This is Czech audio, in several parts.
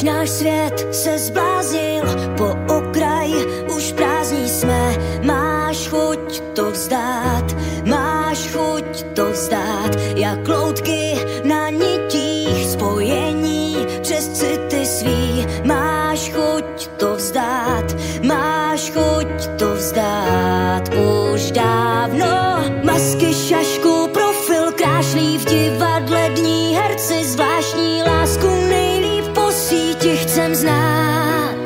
Náš svět se zbláznil, po okraj už prázdní jsme. Máš chuť to vzdát, máš chuť to vzdát, jak loutky na nitích spojení přes city svý. Máš chuť to vzdát, máš chuť to vzdát už dávno. Masky, šašku, profil krášlý v divadle dní, herci zvláštní lásku nejlíp po síti chcem znát.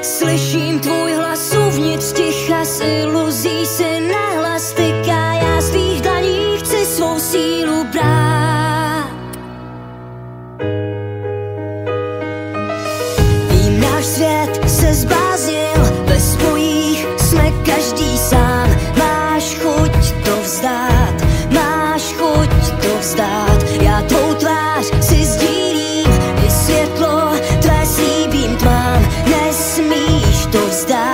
Slyším tvůj hlas uvnitř ticha, s iluzí si nahlas tyká. Já z tvých dlaní chci svou sílu brát. Vím, náš svět se zbláznil, ve spojích jsme každý sám. Máš chuť to vzdát, máš chuť to vzdát. Já tvou tvář si sdílím, i světlo tvé slíbím tmám. Nesmíš to vzdát.